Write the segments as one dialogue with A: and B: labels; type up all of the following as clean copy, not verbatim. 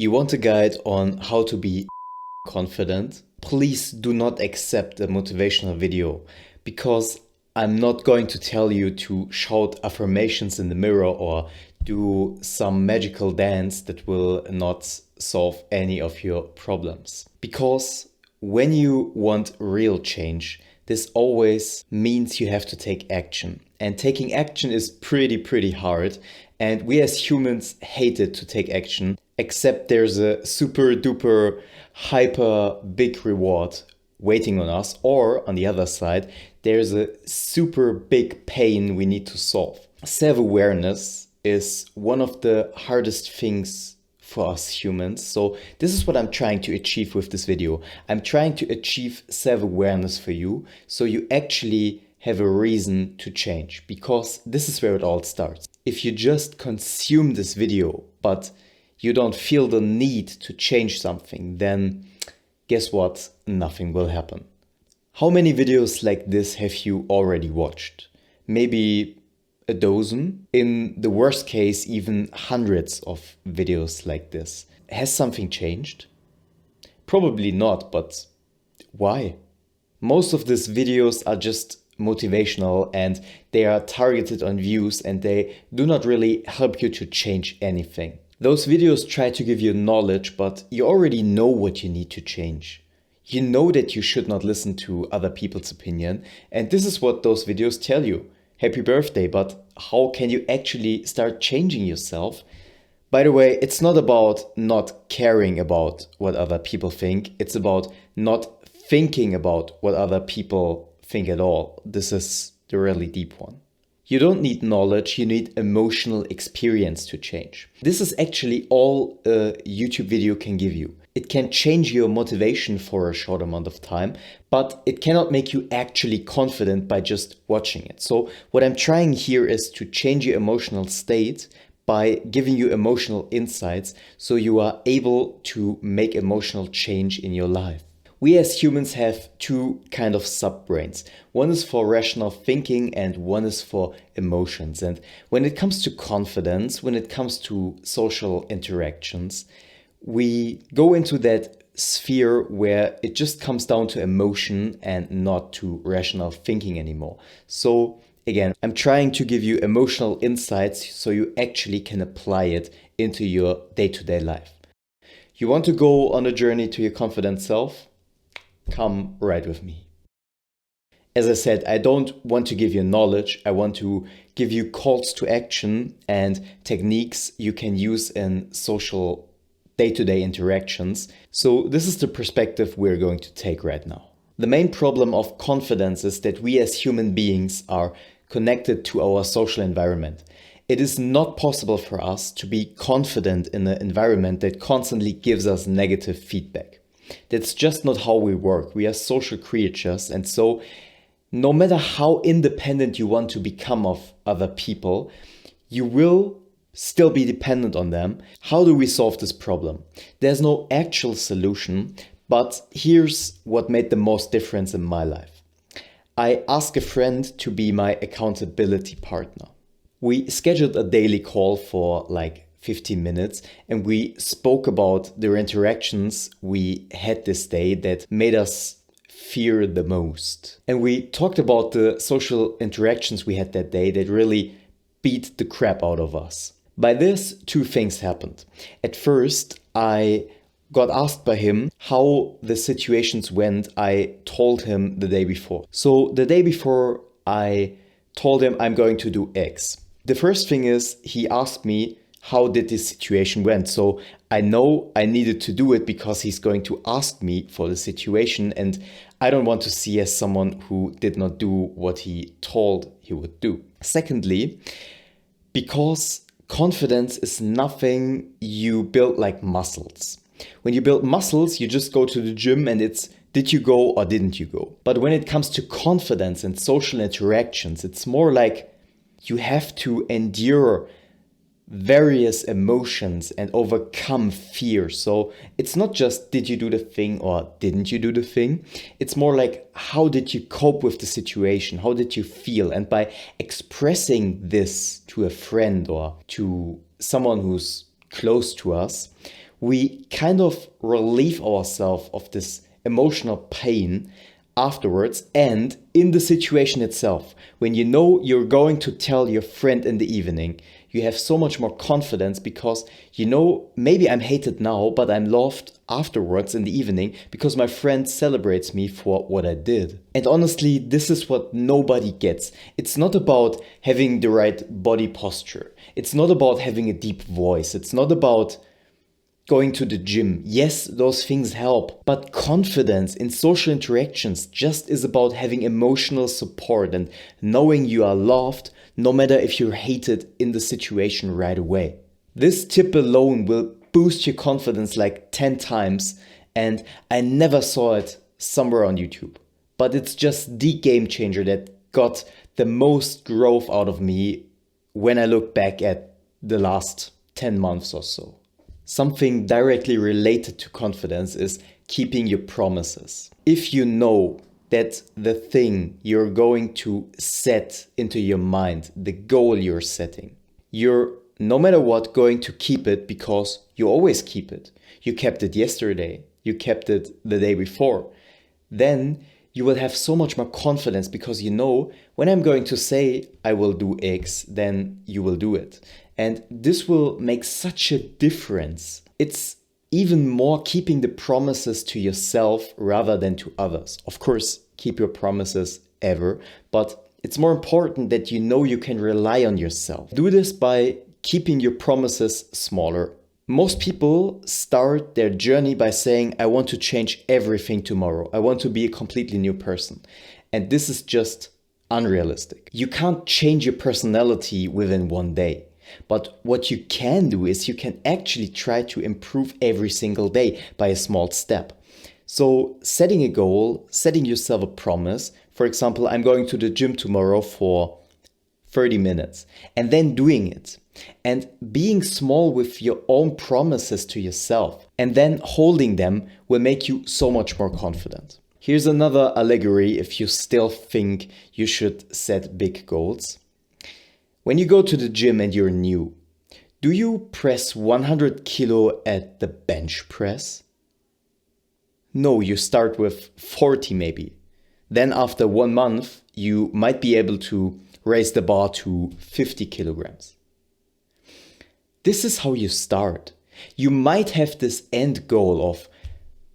A: You want a guide on how to be confident? Please do not accept a motivational video, because I'm not going to tell you to shout affirmations in the mirror or do some magical dance that will not solve any of your problems. Because when you want real change, this always means you have to take action. And taking action is pretty hard. And we as humans hate it to take action, except there's a super duper hyper big reward waiting on us. Or on the other side, there's a super big pain we need to solve. Self-awareness is one of the hardest things for us humans. So this is what I'm trying to achieve with this video. I'm trying to achieve self-awareness for you, so you actually have a reason to change, because this is where it all starts. If you just consume this video, but you don't feel the need to change something, then guess what? Nothing will happen. How many videos like this have you already watched? Maybe a dozen? In the worst case, even hundreds of videos like this. Has something changed? Probably not, but why? Most of these videos are just motivational and they are targeted on views, and they do not really help you to change anything. Those videos try to give you knowledge, but you already know what you need to change. You know that you should not listen to other people's opinion, and this is what those videos tell you. Happy birthday, but how can you actually start changing yourself? By the way, it's not about not caring about what other people think. It's about not thinking about what other people think at all. This is the really deep one. You don't need knowledge, you need emotional experience to change. This is actually all a YouTube video can give you. It can change your motivation for a short amount of time, but it cannot make you actually confident by just watching it. So what I'm trying here is to change your emotional state by giving you emotional insights, so you are able to make emotional change in your life. We as humans have two kind of subbrains. One is for rational thinking and one is for emotions. And when it comes to confidence, when it comes to social interactions, we go into that sphere where it just comes down to emotion and not to rational thinking anymore. So again, I'm trying to give you emotional insights so you actually can apply it into your day-to-day life. You want to go on a journey to your confident self? Come right with me. As I said, I don't want to give you knowledge. I want to give you calls to action and techniques you can use in social day-to-day interactions. So this is the perspective we're going to take right now. The main problem of confidence is that we as human beings are connected to our social environment. It is not possible for us to be confident in an environment that constantly gives us negative feedback. That's just not how we work. We are social creatures, and so no matter how independent you want to become of other people, you will still be dependent on them. How do we solve this problem? There's no actual solution, but here's what made the most difference in my life. I asked a friend to be my accountability partner. We scheduled a daily call for like 15 minutes, and we spoke about the interactions we had this day that made us fear the most. And we talked about the social interactions we had that day that really beat the crap out of us. By this, two things happened. At first, I got asked by him how the situations went I told him the day before. So the day before, I told him I'm going to do X. The first thing is, he asked me, how did this situation went? So I know I needed to do it because he's going to ask me for the situation, and I don't want to see as someone who did not do what he told he would do. Secondly, because confidence is nothing you build like muscles. When you build muscles, you just go to the gym and it's did you go or didn't you go? But when it comes to confidence and social interactions, it's more like you have to endure various emotions and overcome fear. So it's not just did you do the thing or didn't you do the thing. It's more like how did you cope with the situation? How did you feel? And by expressing this to a friend or to someone who's close to us, we kind of relieve ourselves of this emotional pain afterwards and in the situation itself. When you know you're going to tell your friend in the evening, you have so much more confidence because you know, maybe I'm hated now, but I'm loved afterwards in the evening because my friend celebrates me for what I did. And honestly, this is what nobody gets. It's not about having the right body posture. It's not about having a deep voice. It's not about going to the gym. Yes, those things help, but confidence in social interactions just is about having emotional support and knowing you are loved no matter if you're hated in the situation right away. This tip alone will boost your confidence like 10 times, and I never saw it somewhere on YouTube. But it's just the game changer that got the most growth out of me when I look back at the last 10 months or so. Something directly related to confidence is keeping your promises. If you know that the thing you're going to set into your mind, the goal you're setting, you're no matter what going to keep it because you always keep it. You kept it yesterday, you kept it the day before. Then you will have so much more confidence because you know when I'm going to say I will do X, then you will do it. And this will make such a difference. It's even more keeping the promises to yourself rather than to others. Of course, keep your promises ever, but it's more important that you know you can rely on yourself. Do this by keeping your promises smaller. Most people start their journey by saying, I want to change everything tomorrow. I want to be a completely new person. And this is just unrealistic. You can't change your personality within one day. But what you can do is you can actually try to improve every single day by a small step. So setting a goal, setting yourself a promise. For example, I'm going to the gym tomorrow for 30 minutes and then doing it. And being small with your own promises to yourself and then holding them will make you so much more confident. Here's another allegory if you still think you should set big goals. When you go to the gym and you're new, do you press 100 kilo at the bench press? No, you start with 40 maybe. Then after 1 month, you might be able to raise the bar to 50 kilograms. This is how you start. You might have this end goal of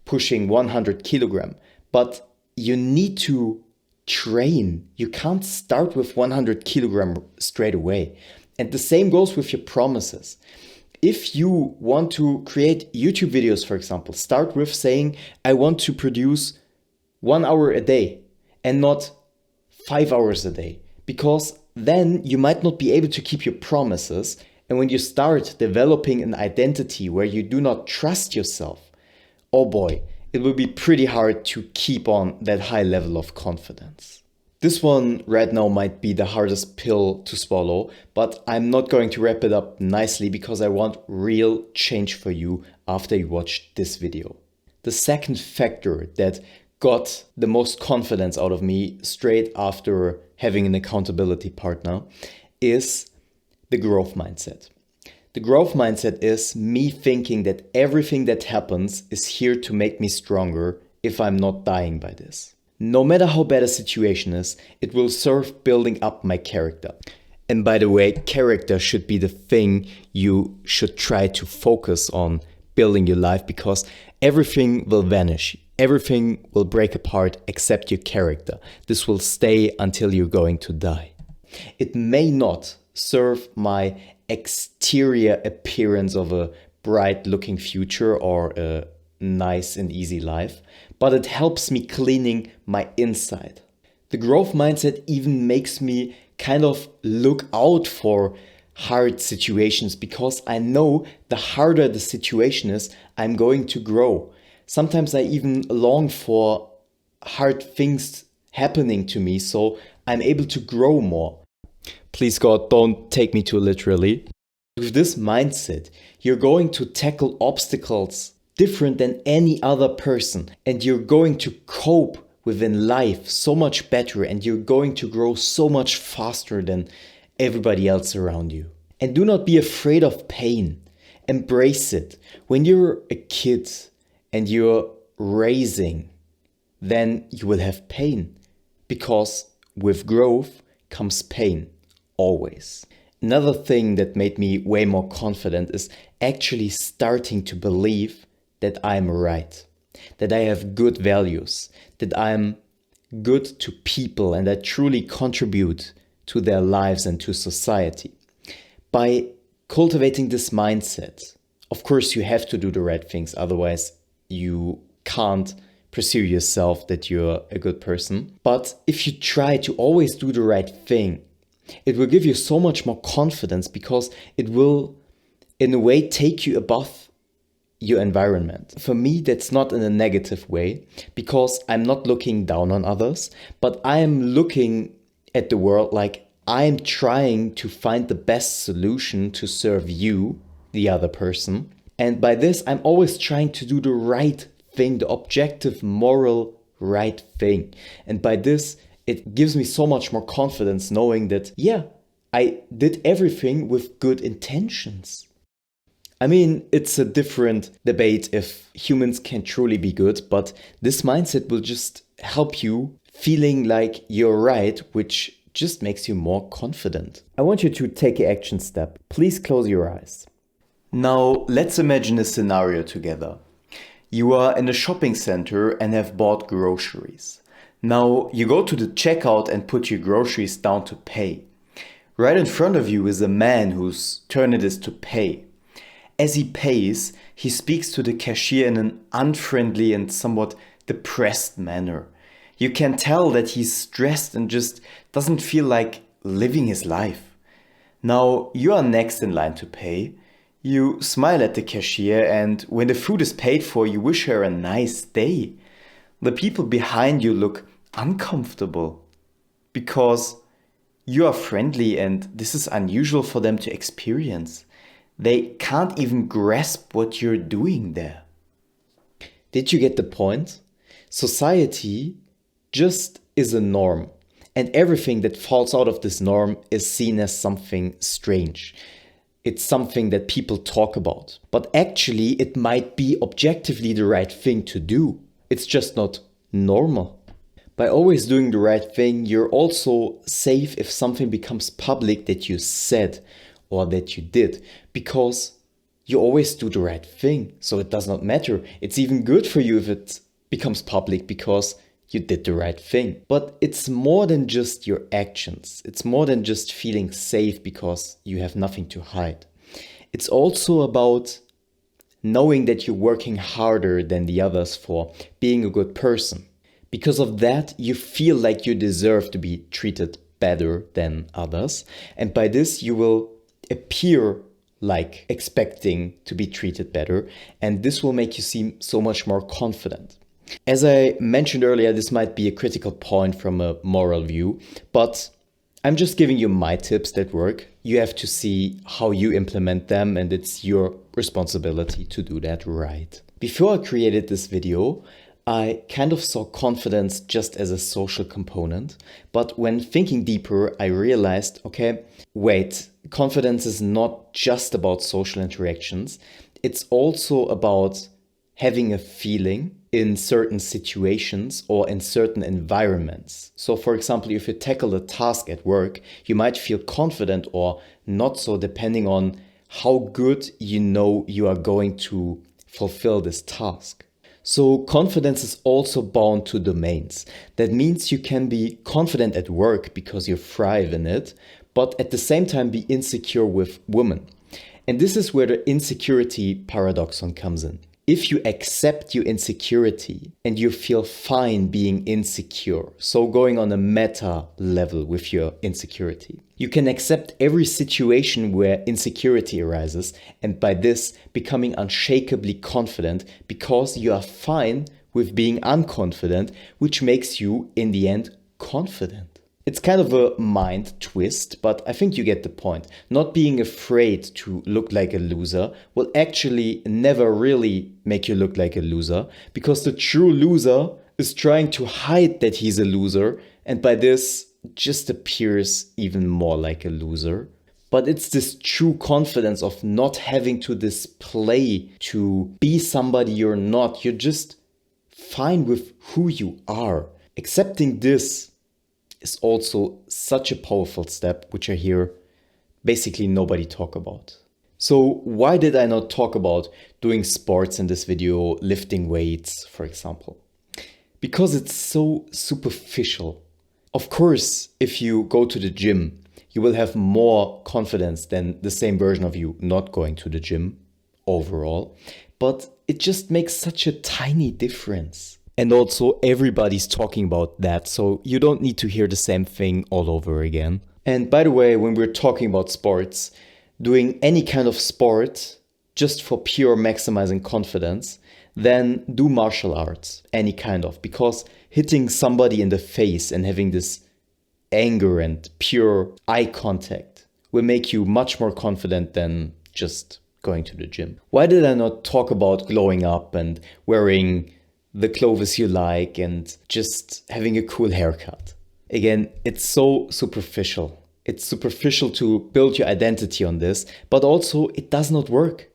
A: pushing 100 kilogram, but you need to train. You can't start with 100 kilogram straight away. And the same goes with your promises. If you want to create YouTube videos, for example, start with saying, I want to produce 1 hour a day and not 5 hours a day, because then you might not be able to keep your promises. And when you start developing an identity where you do not trust yourself, oh boy, it will be pretty hard to keep on that high level of confidence. This one right now might be the hardest pill to swallow, but I'm not going to wrap it up nicely because I want real change for you after you watch this video. The second factor that got the most confidence out of me straight after having an accountability partner is the growth mindset. The growth mindset is me thinking that everything that happens is here to make me stronger if I'm not dying by this. No matter how bad a situation is, it will serve building up my character. And by the way, character should be the thing you should try to focus on building your life, because everything will vanish. Everything will break apart except your character. This will stay until you're going to die. It may not serve my exterior appearance of a bright looking future or a nice and easy life, but it helps me cleaning my inside. The growth mindset even makes me kind of look out for hard situations, because I know the harder the situation is, I'm going to grow. Sometimes I even long for hard things happening to me so I'm able to grow more. Please God, don't take me too literally. With this mindset, you're going to tackle obstacles different than any other person, and you're going to cope within life so much better, and you're going to grow so much faster than everybody else around you. And do not be afraid of pain. Embrace it. When you're a kid and you're raising, then you will have pain, because with growth comes pain, always. Another thing that made me way more confident is actually starting to believe that I'm right, that I have good values, that I'm good to people and I truly contribute to their lives and to society. By cultivating this mindset, of course you have to do the right things, otherwise you can't pursue yourself that you're a good person. But if you try to always do the right thing, it will give you so much more confidence, because it will in a way take you above your environment. For me, that's not in a negative way, because I'm not looking down on others, but I'm looking at the world like I'm trying to find the best solution to serve you, the other person. And by this, I'm always trying to do the right thing, the objective, moral, right thing. And by this, it gives me so much more confidence knowing that, yeah, I did everything with good intentions. I mean, it's a different debate if humans can truly be good, but this mindset will just help you feeling like you're right, which just makes you more confident. I want you to take an action step. Please close your eyes. Now, let's imagine a scenario together. You are in a shopping center and have bought groceries. Now, you go to the checkout and put your groceries down to pay. Right in front of you is a man whose turn it is to pay. As he pays, he speaks to the cashier in an unfriendly and somewhat depressed manner. You can tell that he's stressed and just doesn't feel like living his life. Now, you are next in line to pay. You smile at the cashier, and when the food is paid for, you wish her a nice day. The people behind you look uncomfortable because you are friendly and this is unusual for them to experience. They can't even grasp what you're doing there. Did you get the point? Society just is a norm, and everything that falls out of this norm is seen as something strange. It's something that people talk about, but actually it might be objectively the right thing to do. It's just not normal. By always doing the right thing, you're also safe if something becomes public that you said or that you did, because you always do the right thing, so it does not matter. It's even good for you if it becomes public because you did the right thing. But it's more than just your actions. It's more than just feeling safe because you have nothing to hide. It's also about knowing that you're working harder than the others for being a good person. Because of that, you feel like you deserve to be treated better than others. And by this, you will appear like expecting to be treated better. And this will make you seem so much more confident. As I mentioned earlier, this might be a critical point from a moral view, but I'm just giving you my tips that work. You have to see how you implement them, and it's your responsibility to do that right. Before I created this video, I kind of saw confidence just as a social component, but when thinking deeper, I realized, okay, wait, confidence is not just about social interactions. It's also about having a feeling in certain situations or in certain environments. So for example, if you tackle a task at work, you might feel confident or not so, depending on how good you know you are going to fulfill this task. So confidence is also bound to domains. That means you can be confident at work because you thrive in it, but at the same time be insecure with women. And this is where the insecurity paradoxon comes in. If you accept your insecurity and you feel fine being insecure, so going on a meta level with your insecurity, you can accept every situation where insecurity arises, and by this becoming unshakably confident because you are fine with being unconfident, which makes you in the end confident. It's kind of a mind twist, but I think you get the point. Not being afraid to look like a loser will actually never really make you look like a loser, because the true loser is trying to hide that he's a loser, and by this just appears even more like a loser. but it's this true confidence of not having to display to be somebody you're not. You're just fine with who you are. Accepting this is also such a powerful step, which I hear basically nobody talk about. So why did I not talk about doing sports in this video, lifting weights, for example? Because it's so superficial. Of course, if you go to the gym, you will have more confidence than the same version of you not going to the gym overall. But it just makes such a tiny difference. And also everybody's talking about that, so you don't need to hear the same thing all over again. And by the way, when we're talking about sports, doing any kind of sport just for pure maximizing confidence, then do martial arts, any kind of, because hitting somebody in the face and having this anger and pure eye contact will make you much more confident than just going to the gym. Why did I not talk about glowing up and wearing the clothes you like and just having a cool haircut? Again, it's so superficial. It's superficial to build your identity on this, but also it does not work.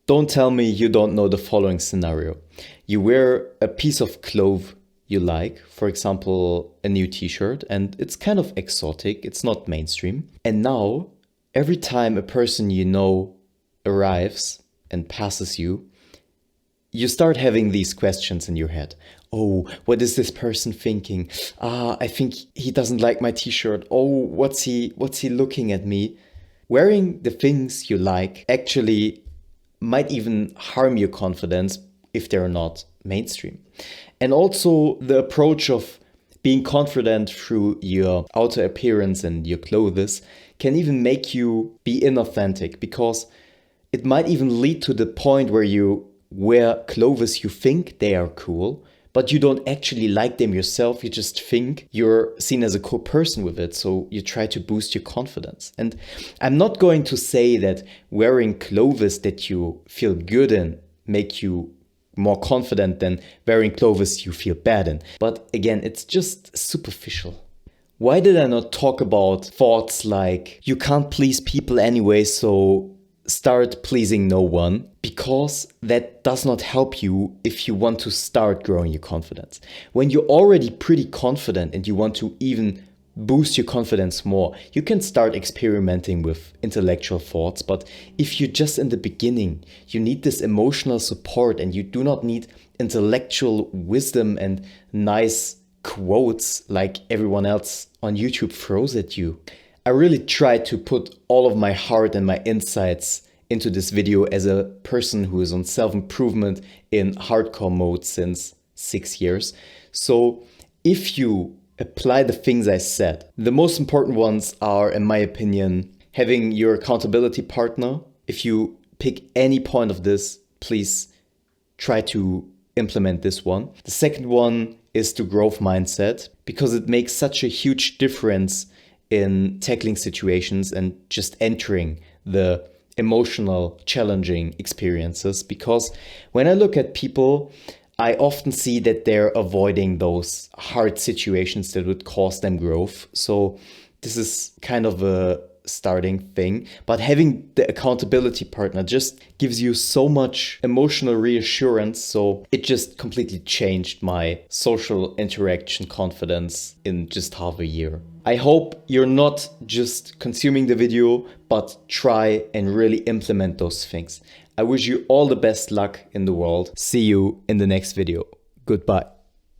A: Don't tell me you don't know the following scenario. You wear a piece of cloth you like, for example, a new t-shirt, and it's kind of exotic, it's not mainstream. And now, every time a person you know arrives and passes you, you start having these questions in your head. Oh, what is this person thinking? I think he doesn't like my t-shirt. Oh, what's he looking at me? Wearing the things you like actually might even harm your confidence if they're not mainstream. And also the approach of being confident through your outer appearance and your clothes can even make you be inauthentic, because it might even lead to the point where you wear clothes you think they are cool, but you don't actually like them yourself. You just think you're seen as a cool person with it, so you try to boost your confidence. And I'm not going to say that wearing clothes that you feel good in make you more confident than wearing clothes you feel bad in. But again, it's just superficial. Why did I not talk about thoughts like, you can't please people anyway, so start pleasing no one? Because that does not help you if you want to start growing your confidence. When you're already pretty confident and you want to even boost your confidence more, you can start experimenting with intellectual thoughts. But if you're just in the beginning, you need this emotional support and you do not need intellectual wisdom and nice quotes like everyone else on YouTube throws at you. I really tried to put all of my heart and my insights into this video as a person who is on self-improvement in hardcore mode since 6 years. So if you apply the things I said, the most important ones are, in my opinion, having your accountability partner. If you pick any point of this, please try to implement this one. The second one is the growth mindset, because it makes such a huge difference in tackling situations and just entering the emotional, challenging experiences. Because when I look at people, I often see that they're avoiding those hard situations that would cause them growth. So this is kind of a starting thing. But having the accountability partner just gives you so much emotional reassurance. So it just completely changed my social interaction confidence in just half a year. I hope you're not just consuming the video, but try and really implement those things. I wish you all the best luck in the world. See you in the next video. Goodbye.